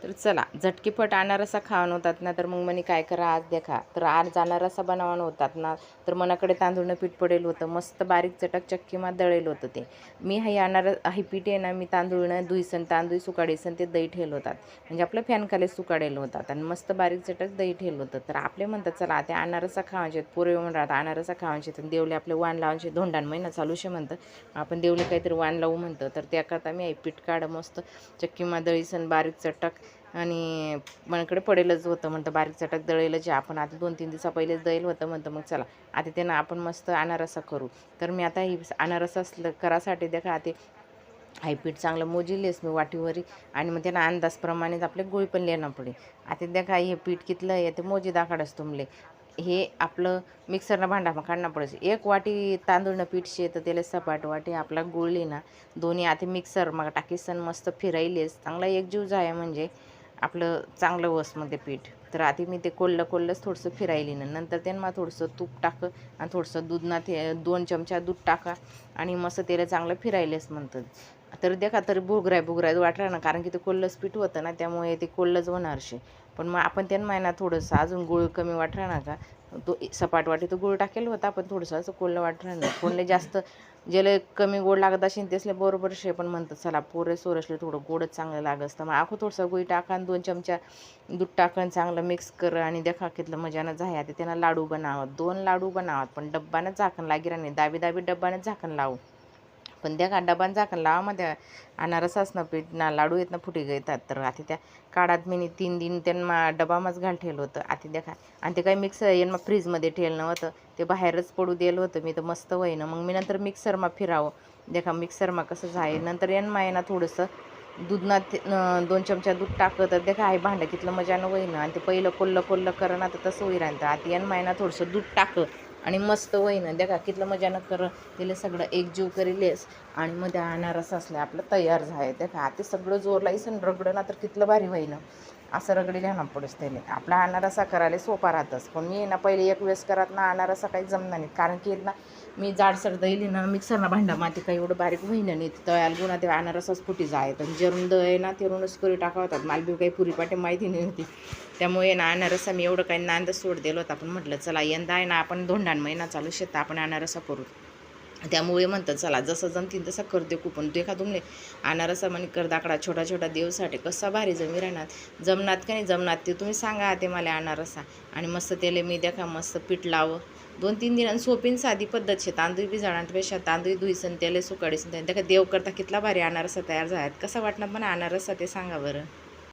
तर चला झटकीपट अनारसा खावण होतात ना, तर मग म्हणे काय करा आज देखा. तर आज अनारसा बनवणं होतात ना, तर मनाकडे तांदूळनं पीठ पडेल होतं, मस्त बारीक चटक चक्कीमा दळेल होतं ते. मी ही पीठ आहे ना, मी तांदूळनं धुईसन तांदूळ सुकाडीसन ते दही ठेवलं होतात, म्हणजे आपलं फॅन खाली सुकाडेल होतात आणि मस्त बारीक चटक दही ठेवलं होतं. तर आपले म्हणतात चला ते अनारसा खावायचे पोरे म्हणतात अनारसा खावायचे, तर देवले आपले वाण लावायचे धोंडान महिना चालू शे म्हणतं आपण देवले काहीतरी वाण लावू म्हणतं. तर त्याकरता मी पीठ काढ मस्त चक्कीमा दळीसन बारीक चटक आणि मनाकडे पडेलच होतं म्हणतं बारीक चटक दळेलं जे आपण आता 2-3 दिवसा पहिलेच दळेल होतं म्हणतं. मग चला आता त्यांना आपण मस्त अनारसा करू. तर मी आता ही अनारसा करासाठी देखा ते पीठ चांगलं मोजिलेस मी वाटीवरी आणि मग त्यांना अंदाजप्रमाणेच आपले गुळ पण लिहायला पडे. आता देखा हे पीठ कितलं आहे ते मोजी दाखडच तुमले. हे आपलं मिक्सरनं भांडामा काढणं पडायचं. 1 वाटी तांदूळनं पीठ शे तर त्याला सपाट वाटी आपला गुळ ना दोन्ही आता मिक्सर मग टाकीसन मस्त फिरायलेस चांगला एकजीव जाय म्हणजे आपलं चांगलं वसमध्ये पीठ. तर आधी मी ते कोल्लंच थोडंसं फिरायली ना नंतर त्यांना मग थोडंसं तूप टाक आणि थोडंसं दूध ना ते 2 चमचा दूध टाका आणि मस्त त्याला चांगलं फिरायलेस म्हणतं. तर देखा तरी बुगराय वाटलं ना, कारण की ते कोल्लंच पीठ होतं ना त्यामुळे ते कोल्लंच होणार शे. पण मग आपण त्यांना माहिना थोडंसं अजून गुळ कमी वाटलं ना का तो सपाट वाटी तो गुळ टाकेला होता पण थोडंसं असं कोल्लं वाटलं नाही. कोणले जास्त ज्याला कमी गोड लागत असेल त्यासले बरोबर शे, पण म्हणतात चला पोरे सोरसले थोडं गोडच चांगलं लागत असतं. मग आखो थोडंसं गुळ टाका आणि 2 चमचा दूध टाकून चांगलं मिक्स कर आणि देखा कितलं मजानं झाय. आता त्यांना लाडू बनावत 2 लाडू बनावत पण डब्बानं झाकण लागी नाही दाबी डब्बानं झाकण लावू. पण त्या डब्बानं झाकण लावामध्ये अनारसासनं पीठ ना लाडू येत ना फुटी गळतात. तर आता त्या काळात मी 3 दिन त्यांना डबामच घाल ठेवलं होतं. आता देखा आणि ते काही मिक्सर यांना फ्रीजमध्ये ठेवलं नव्हतं, ते बाहेरच पडू दिलं होतं मी तर मस्त होईना. मग मी नंतर मिक्सरमा फिरावं देखा मिक्सरमा कसं जाईल. नंतर यांना आहे ना थोडंसं दूध 2 चमचा दूध टाकलं तर देखा आहे भांडं कितलं मजानं होईना आणि ते पहिलं कोल्लं करणं ना तर तसं होई राहतं. आता यांना आहे ना थोडंसं दूध टाकं आणि मस्त होईना देखा कितलं मजानं कर तिला सगळं एकजीव करीलेस आणि मग त्या अनारस असल्या आपलं तयार झालं. देखा ते सगळं जोर लाईसन रगडं ना तर कितलं भारी होईना असं रगडी लिहाणं पडस त्याने. आपला अनारसा करायला सोपा राहतच पण मी ना पहिले एक वेळेस करत ना अनारसा काही जमणार नाही, कारण की ना मी जाडसर दही ना मिक्सरना भांडा माती काही एवढं बारीक होईना नाही तयार गुणा ते अनारसच फुटी जाय. तर जेरून दही ना तेरूनच करी टाकावतात मालबी काही पुरीपाटे माहिती नाही होती त्यामुळे ना अनारसा मी एवढं काही नांद सोड दिलं होता. पण म्हटलं चला यंदा आहे ना आपण धोंडाण महिना चालू शेत आपण अनारसा करू. त्यामुळे म्हणतात चला जसं जमतील तसं करते कुपन देखा तुमले अनारसा म्हणे करदाकडा छोटा छोटा देवसाठी कसा भारी जमी राहणार जमनात का नाही जमनात ते तुम्ही सांगा ते मला अनारसा. आणि मस्त त्याला मी देखा मस्त पीठ लावं 2-3 दिनांनी सोपीन साधी पद्धत शे. तांदूळ बी जणांपेक्षा तांदूळ धुईसन त्याला सुकाडीसन देखा देव करता कितला भारी अनारसा तयार झाला. कसा वाटणार पण अनारसा ते सांगा बरं.